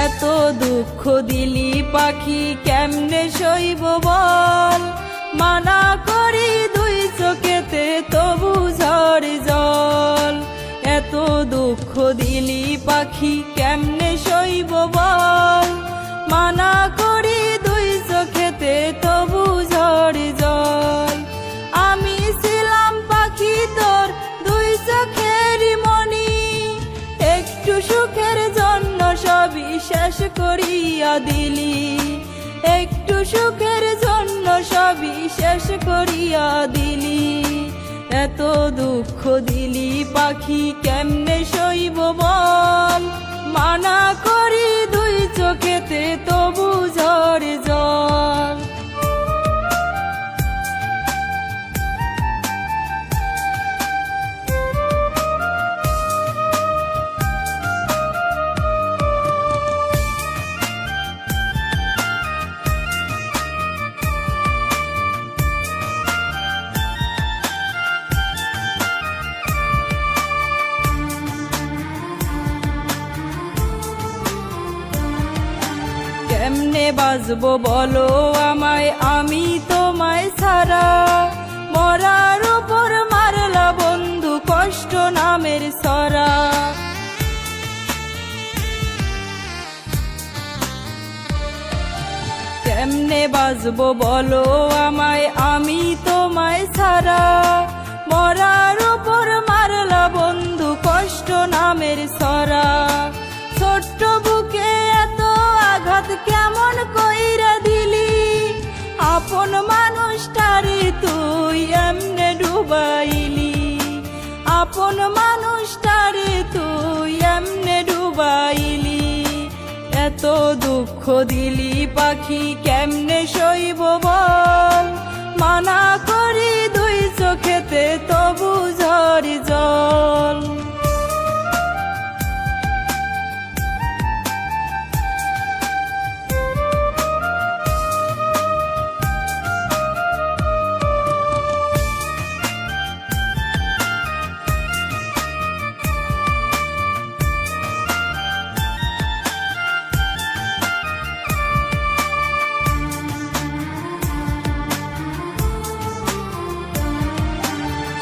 এত দুঃখ দিলি পাখি কেমনে সইব বল, মানা করি দুই চোখেতে তবু ঝড় জল। এত দুঃখ দিলি পাখি কেমনে সইব বল, মানা করি দুই চোখেতে তবু ঝড় জল। আমি ছিলাম পাখি তোর দুই চোখের মনি, একটু সুখের জন্য সবই শেষ করিয়া দিলি, একটু সুখের জন্য সবই শেষ করিয়া দিলি। এত দুঃখ দিলি পাখি কেমনে সইব বল, মানা করি দুই চোখেতে তবু ঝড় জল। কেমনে বাজবো বলো আমায় আমি তোমায় ছাড়া, মরার উপর মারলা বন্ধু কষ্ট নামের সরা। কেমনে বাজবো বলো আমায় আমি তোমায় ছাড়া, মরার উপর মারলা বন্ধু কষ্ট নামের সরা। ছোট্ট বুকে এত আঘাত কেমন কইরা দিলি, আপন মানুষটারে তুই এমনে ডুবাইলি, আপন মানুষটারে তুই এমনে ডুবাইলি। এত দুঃখ দিলি পাখি কেমনে সইব বল, মানা করি দুই চোখেতে তবু ঝড় জল।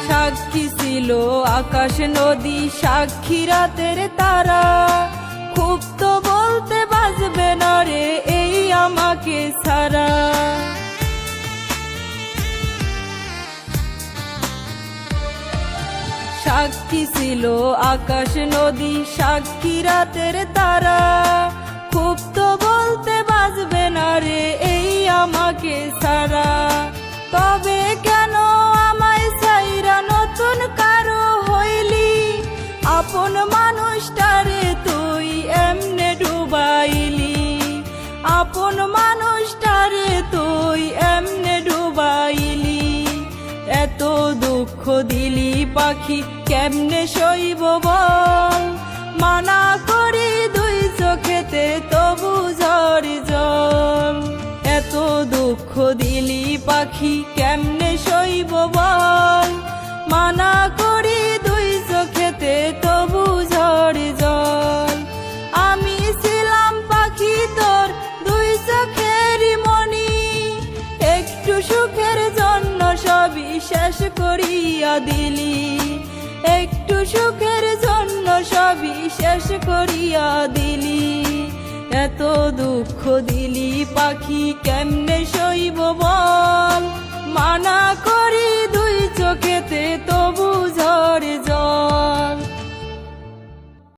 সাক্ষী ছিল আকাশ নদী সাক্ষী রাতের তারা, খুব তো বলতে বাজবে না রে এই আমাকে ছাড়া। সাক্ষী ছিল আকাশ নদী সাক্ষী রাতের তারা, খুব তো বলতে বাজবে না রে এই আমাকে ছাড়া। তবে কেন আমায় ছাইরা নতুন কারো হইলি, আপন মানুষটারে তুই এমনে ডুবাইলি, আপন মানুষটারে তুই এমনে ডুবাইলি। এত দুঃখ দিলি পাখি কেমনে সইব বল, মানা করি দুই চোখেতে তবু ঝড় জল। এত দুঃখ দিলি পাখি কেমনে সইব বল, মানা করি দুই চোখেতে তবু ঝড় জল। আমি ছিলাম পাখি তোর দুই চোখের মনি, একটু সুখের জন্য সবই শেষ করিয়া দিলি, একটু সুখের জন্য সবই শেষ করিয়া দিলি। এত দুঃখ দিলি পাখি কেমনে সইব বল,